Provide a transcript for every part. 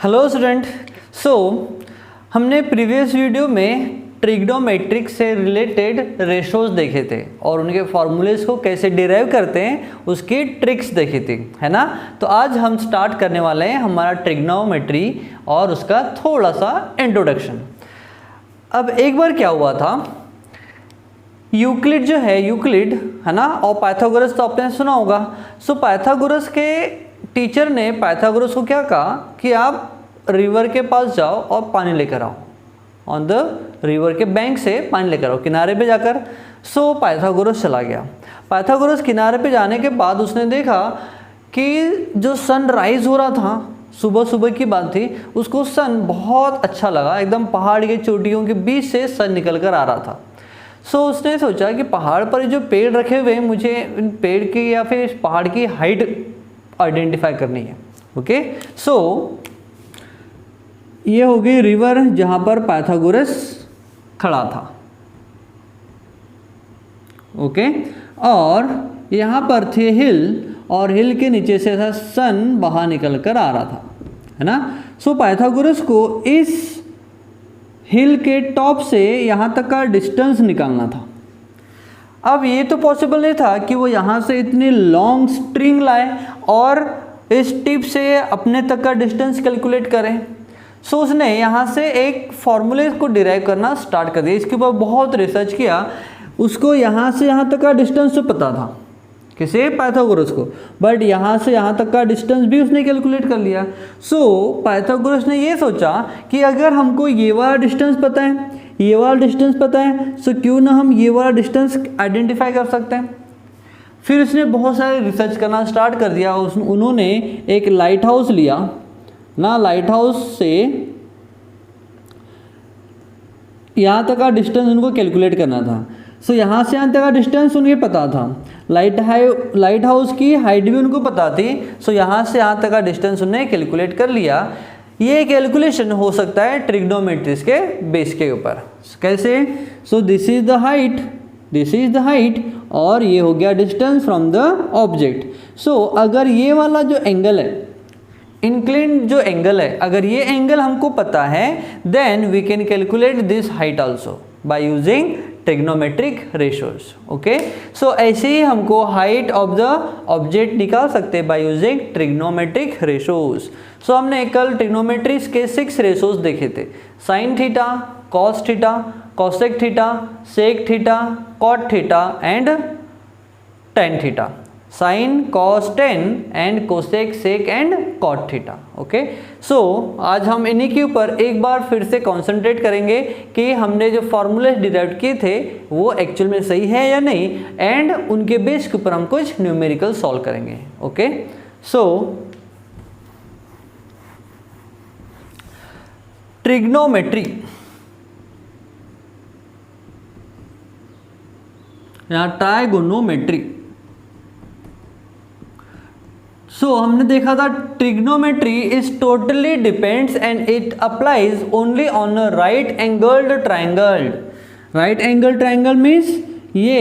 Hello student. हमने previous video में trigonometric से रिलेटेड रेशोज देखे थे और उनके फॉर्मूलेज को कैसे डिराइव करते हैं उसकी ट्रिक्स देखी थी, है ना। तो आज हम स्टार्ट करने वाले हैं हमारा ट्रिग्नोमेट्री और उसका थोड़ा सा इंट्रोडक्शन। अब एक बार क्या हुआ था, यूक्लिड जो है, यूक्लिड है ना, और पाइथागोरस तो आपने सुना होगा। पाइथागोरस के टीचर ने पाइथागोरस को क्या कहा कि आप रिवर के पास जाओ और पानी लेकर आओ, ऑन द रिवर के बैंक से पानी लेकर आओ किनारे पे जाकर। पाइथागोरस चला गया। पाइथागोरस किनारे पे जाने के बाद उसने देखा कि जो सनराइज हो रहा था, सुबह सुबह की बात थी, उसको सन बहुत अच्छा लगा। एकदम पहाड़ के चोटियों के बीच से सन निकल कर आ रहा था। उसने सोचा कि पहाड़ पर जो पेड़ रखे हुए हैं, मुझे इन पेड़ की या फिर पहाड़ की हाइट आइडेंटिफाई करनी है। ओके, ये हो गई रिवर जहां पर पाइथागोरस खड़ा था। ओके, और यहाँ पर थे हिल, और हिल के नीचे से था सन बाहर निकल कर आ रहा था, है ना। पाइथागोरस को इस हिल के टॉप से यहाँ तक का डिस्टेंस निकालना था। अब ये तो पॉसिबल नहीं था कि वो यहाँ से इतनी लॉन्ग स्ट्रिंग लाए और इस टिप से अपने तक का डिस्टेंस कैलकुलेट करें। उसने यहाँ से एक फॉर्मूले को डिराइव करना स्टार्ट कर दिया। इसके ऊपर बहुत रिसर्च किया। उसको यहाँ से यहाँ तक का डिस्टेंस तो पता था, किसे, पाइथागोरस को, बट यहाँ से यहाँ तक का डिस्टेंस भी उसने कैलकुलेट कर लिया। पाइथागोरस ने ये सोचा कि अगर हमको ये वाला डिस्टेंस पता है, ये वाला डिस्टेंस पता है, क्यों ना हम ये वाला डिस्टेंस आइडेंटिफाई कर सकते हैं। फिर उसने बहुत सारे रिसर्च करना स्टार्ट कर दिया। उन्होंने एक लाइट हाउस लिया ना, लाइट हाउस से यहाँ तक का डिस्टेंस उनको कैलकुलेट करना था। यहाँ से यहाँ तक का डिस्टेंस उन्हें पता था, लाइट हाउस की हाइट भी उनको पता थी। यहाँ से यहाँ तक का डिस्टेंस उन्हें कैलकुलेट कर लिया। ये कैलकुलेशन हो सकता है ट्रिग्नोमेट्री के बेस के ऊपर। कैसे? This is the height, this is the height, और ये हो गया डिस्टेंस फ्रॉम द ऑब्जेक्ट। अगर ये वाला जो एंगल है, इंक्लिन जो एंगल है, अगर ये एंगल हमको पता है, then we can calculate this height also by using trigonometric ratios. Okay, ऐसे ही हमको हाइट ऑफ द ऑब्जेक्ट निकाल सकते हैं बाय यूजिंग ट्रिग्नोमेट्रिक रेशोज। हमने कल ट्रिग्नोमेट्री के 6 रेशोज देखे थे, sine theta, cos theta, cosec theta, sec theta, cot theta and tan theta. Sine, cos, tan and cosec, sec and cot theta. Okay, आज हम इन्हीं के ऊपर एक बार फिर से कंसंट्रेट करेंगे कि हमने जो फॉर्मूले डिराइव किए थे वो एक्चुअल में सही है या नहीं, एंड उनके बेस के ऊपर हम कुछ न्यूमेरिकल सॉल्व करेंगे। ओके, ट्रिग्नोमेट्री, यहाँ ट्राइगोनोमेट्री। हमने देखा था trigonometry is totally depends and it applies only on a right angled triangle. Right angle triangle means ये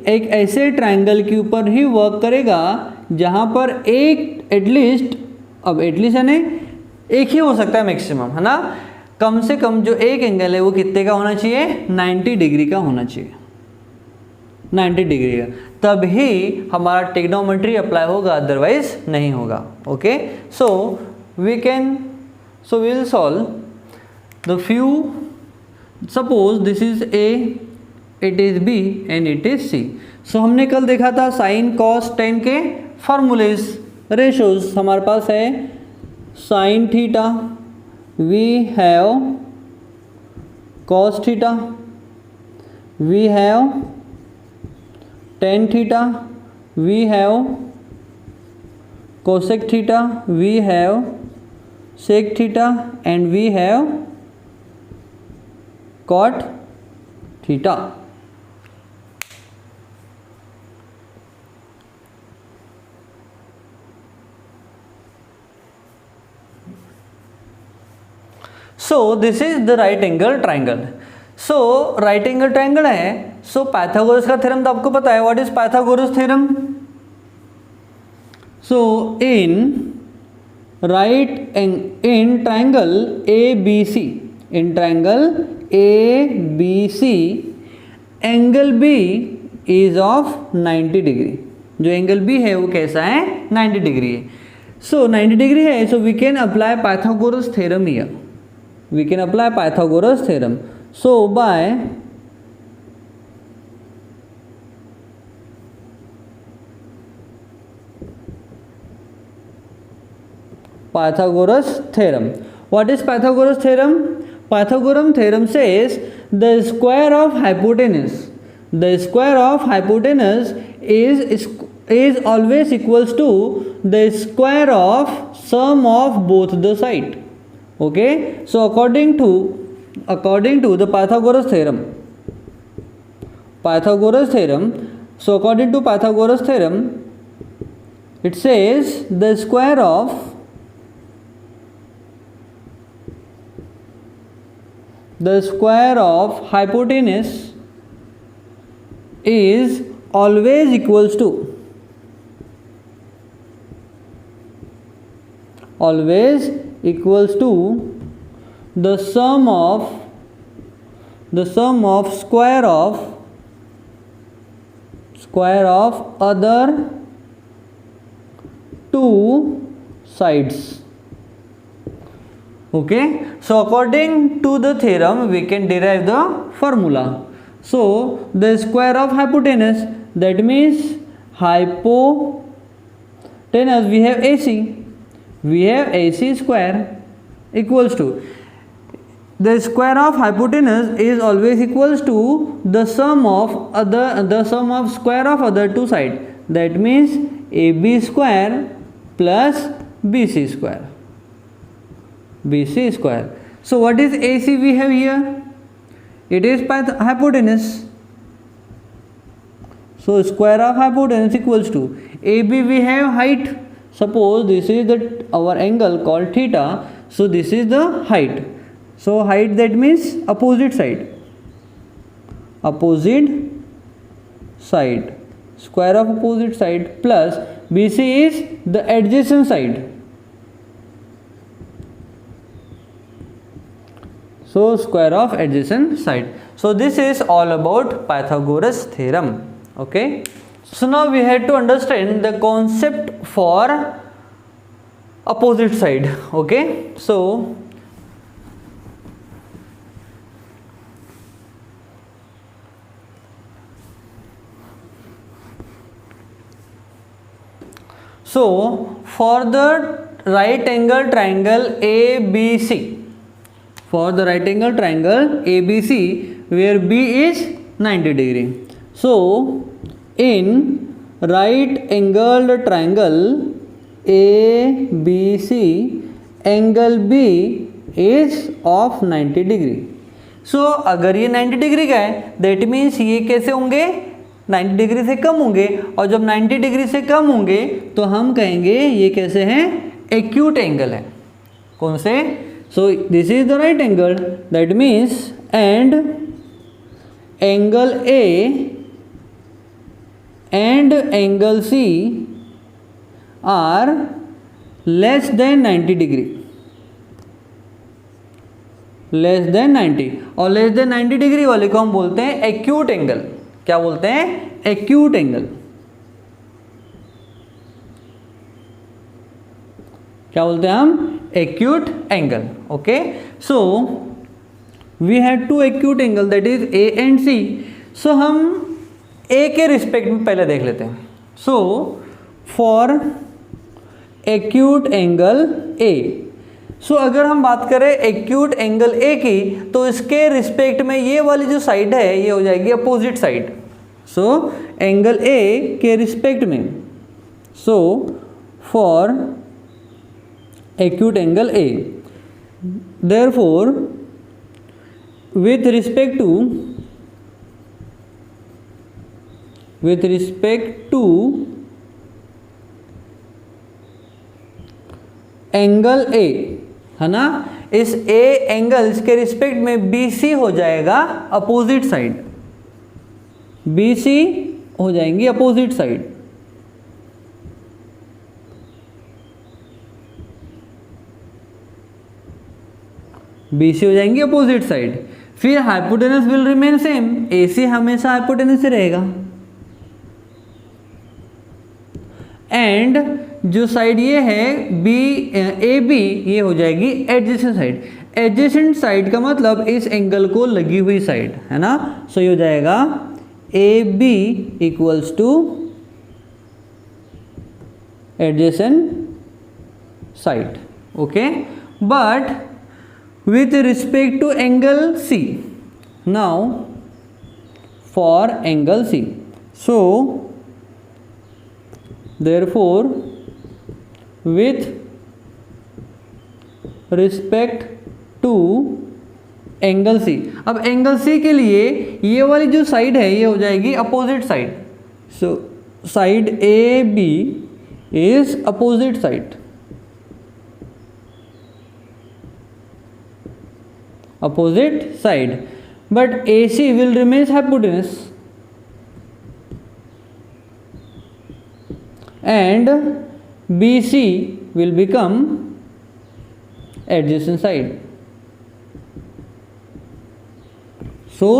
एक ऐसे ट्राइंगल के ऊपर ही वर्क करेगा जहां पर एक एटलीस्ट, अब एटलीस्ट यानी एक ही हो सकता है मैक्सिमम, है ना। कम से कम जो एक एंगल है वो कितने का होना चाहिए, 90 डिग्री का होना चाहिए, 90 डिग्री का, तभी हमारा ट्रिग्नोमेट्री अप्लाई होगा, अदरवाइज नहीं होगा। Okay, we will solve the few, suppose this is A, it is B and it is C. हमने कल देखा था साइन, कॉस, टेन के फॉर्मूलेज, रेशोज। हमारे पास है sine theta, we have cos theta, we have tan theta, we have cosec theta, we have sec theta and we have cot theta. This is the right angle triangle. Right angle triangle है। Pythagoras का theorem तो आपको पता है, what is Pythagoras theorem? Right in triangle A B C, in triangle A B C angle B is of 90 degree. जो angle B है वो कैसा है, 90 डिग्री है। सो 90 डिग्री है, so we can apply Pythagoras theorem here, we can apply Pythagoras theorem. So by Pythagoras theorem. What is Pythagoras theorem? Pythagoras theorem says the square of hypotenuse, the square of hypotenuse is always equals to the square of sum of both the side. Okay, so according to the Pythagoras theorem, so according to Pythagoras theorem, it says the square of hypotenuse is always equals to the sum of square of other two sides. Okay, so according to the theorem we can derive the formula. So the square of hypotenuse, that means hypotenuse we have AC square equals to the square of hypotenuse is always equals to the sum of square of other two sides, that means AB square plus BC square. So what is AC we have here? It is hypotenuse. So square of hypotenuse equals to AB we have height. Suppose this is our angle called theta. So this is the height. So height, that means opposite side. Square of opposite side plus BC is the adjacent side. So square of adjacent side. So this is all about Pythagoras theorem. Okay, so now we had to understand the concept for opposite side. Okay, so for the right angle triangle ABC, for the right angle triangle ABC where B is 90 degree. So in right angled triangle ABC angle B is of 90 degree. So अगर ये 90 degree का है, that means ये कैसे होंगे, 90 degree से कम होंगे, और जब 90 डिग्री से कम होंगे तो हम कहेंगे ये कैसे हैं, एक्यूट एंगल है। कौन से? So this is the right angle, that means and angle A and angle C are less than 90 degree, less than 90, और less than 90 डिग्री वाले को हम बोलते हैं एक्यूट एंगल। क्या बोलते हैं? Acute angle. क्या बोलते हैं हम? acute angle. Okay, so we had two acute angle, that is A and C. So हम A के रिस्पेक्ट में पहले देख लेते हैं. So for acute angle A, so अगर हम बात करें acute angle A की, तो इसके रिस्पेक्ट में ये वाली जो साइड है ये हो जाएगी opposite side. So angle A के रिस्पेक्ट में, so for acute angle A, therefore with respect to angle A है ना, इस A एंगल्स के रिस्पेक्ट में BC हो जाएगा अपोजिट साइड, BC हो जाएंगी अपोजिट साइड. BC हो जाएंगी अपोजिट साइड। फिर hypotenuse will remain same, AC हमेशा हाइपोटेनस से रहेगा। एंड जो साइड ये है AB, ये हो जाएगी एडजेसेंट साइड। एडजेसेंट साइड का मतलब इस एंगल को लगी हुई साइड है ना। सो ये हो जाएगा AB equals two adjacent side. Okay, but with respect to angle C. Now for angle C, so therefore with respect to angle C, अब एंगल C के लिए ये वाली जो साइड है ये हो जाएगी opposite side. So side AB is opposite side, opposite side, but AC will remain hypotenuse and BC will become adjacent side. So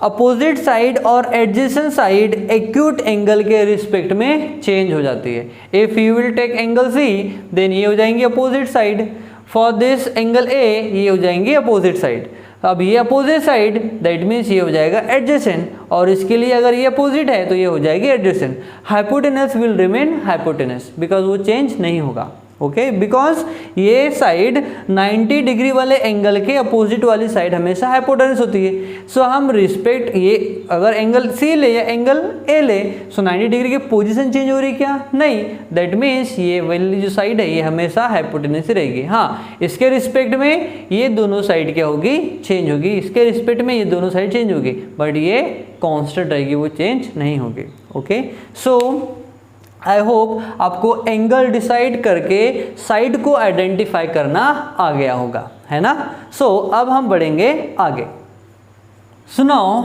opposite side और एडजेसेंट साइड एक्यूट एंगल के रिस्पेक्ट में चेंज हो जाती है। If you will take angle C, then ये हो जाएंगी opposite side. For this angle A, ये हो जाएंगी अपोजिट साइड। अब ये अपोजिट साइड दैट मीन्स ये हो जाएगा एडजेसेंट, और इसके लिए अगर ये अपोजिट है तो ये हो जाएगी adjacent. Hypotenuse will remain hypotenuse because वो चेंज नहीं होगा। ओके, बिकॉज ये साइड 90 डिग्री वाले एंगल के अपोजिट वाली साइड हमेशा हाइपोटेनस होती है। सो हम रिस्पेक्ट ये अगर एंगल C ले या एंगल A ले, सो 90 डिग्री की पोजीशन चेंज हो रही क्या? नहीं, दैट मीन्स ये वाली जो साइड है ये हमेशा हाइपोटेनस ही रहेगी। हाँ, इसके रिस्पेक्ट में ये दोनों साइड क्या होगी? चेंज होगी। इसके रिस्पेक्ट में ये दोनों साइड चेंज होगी, बट ये कॉन्स्टेंट रहेगी, वो चेंज नहीं होगी। ओके, सो आई होप आपको एंगल डिसाइड करके साइड को आइडेंटिफाई करना आ गया होगा, है ना। सो अब हम बढ़ेंगे आगे। So now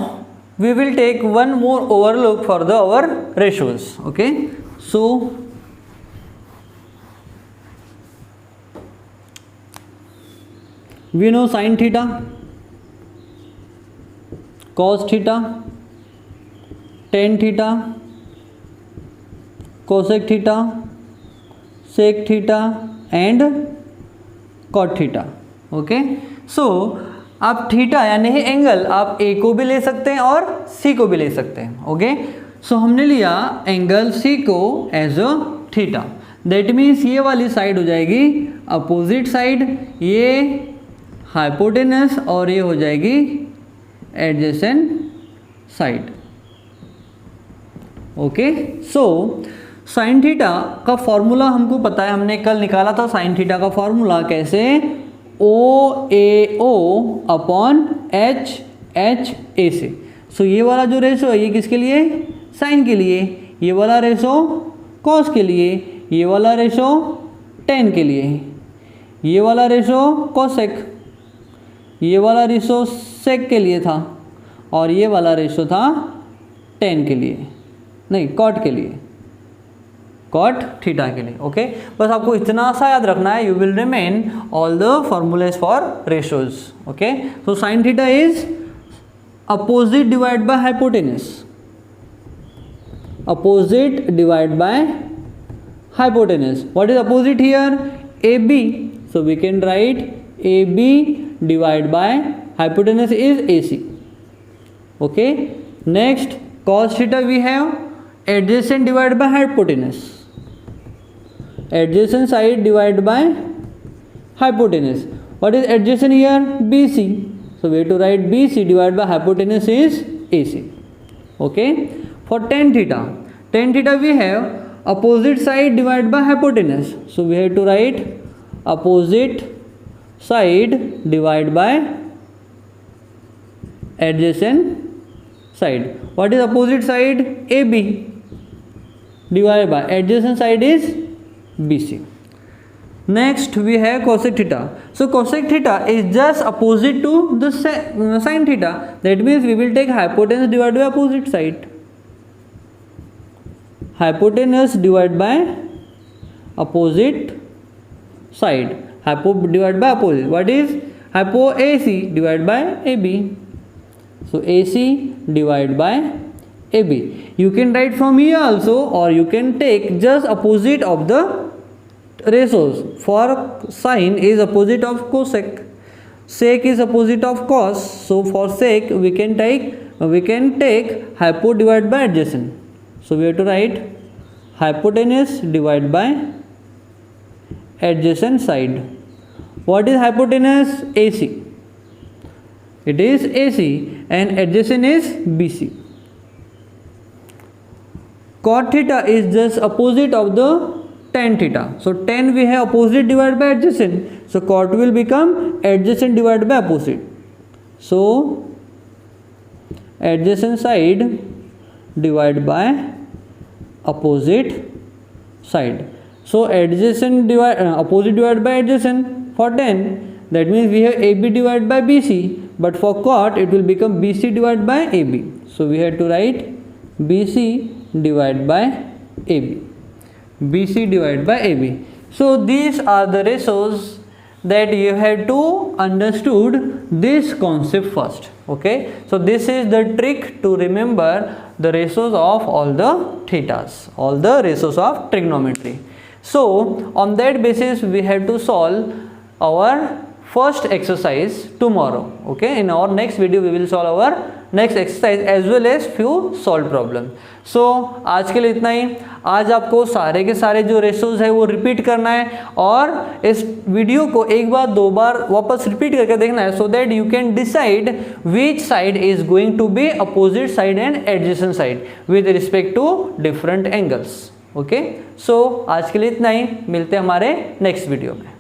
we will take one more overlook for the our ratios. Okay, so we know sine theta, cos theta, tan theta, cosec theta, sec theta and cot theta. Okay, so आप theta यानी angle आप A को भी ले सकते हैं और C को भी ले सकते हैं। ओके, सो हमने लिया एंगल C को as a theta, that means ये वाली साइड हो जाएगी अपोजिट साइड, ये हाइपोटेनस और ये हो जाएगी adjacent side. Okay, so sine theta का फॉर्मूला हमको पता है, हमने कल निकाला था साइन थीटा का फॉर्मूला कैसे, OAO अपॉन HHA से। सो ये वाला जो रेशो है ये किसके लिए? साइन के लिए। ये वाला रेशो कॉस के लिए, ये वाला रेशो टेन के लिए, ये वाला रेशो कोसेक, ये वाला रेशो सेक के लिए था, और ये वाला रेशो था टेन के लिए, नहीं कॉट के लिए, कॉट थीटा के लिए। ओके, बस आपको इतना सा याद रखना है, you will remain all the formulas for ratios. Okay, so sine theta is opposite divide by hypotenuse, opposite divide by hypotenuse. What is opposite here? AB, so we can write AB divided by hypotenuse is AC. Okay, next cos theta we have adjacent divided by hypotenuse, adjacent side divided by hypotenuse. What is adjacent here? BC, so we have to write BC divided by hypotenuse is AC. Okay, for tan theta we have opposite side divided by hypotenuse, so we have to write opposite side divided by adjacent side. What is opposite side? AB divided by adjacent side is BC. Next we have cosec theta. So cosec theta is just opposite to the sin theta, that means we will take hypotenuse divided by opposite side, hypotenuse divided by opposite side, hypo divided by opposite. What is hypo A C divide by A B, so A C divide by A B. You can write from here also, or you can take just opposite of the ratios. For sine is opposite of cosec, sec is opposite of cos, so for sec we can take hypo divided by adjacent. So we have to write hypotenuse divided by adjacent side. What is hypotenuse? AC. It is AC and adjacent is BC. Cot theta is just opposite of the tan theta. So tan we have opposite divided by adjacent. So cot will become adjacent divided by opposite. So adjacent side divided by opposite side. So adjacent opposite divided by adjacent for tan. That means we have AB divided by BC. But for cot it will become BC divided by AB. So we have to write BC divided by AB. BC divided by AB. So these are the ratios that you have to understood this concept first. Okay. So this is the trick to remember the ratios of all the thetas, all the ratios of trigonometry. So on that basis we have to solve our first exercise tomorrow. Okay. In our next video we will solve our next exercise as well as few solved problem. So आज के लिए इतना ही. आज आपको सारे के सारे जो रेशोज है वो रिपीट करना है और इस वीडियो को एक बार दो बार वापस रिपीट करके देखना है, so that you can decide which side is going to be opposite side and adjacent side with respect to different angles. Okay. So आज के लिए इतना ही. मिलते हैं हमारे नेक्स्ट वीडियो में.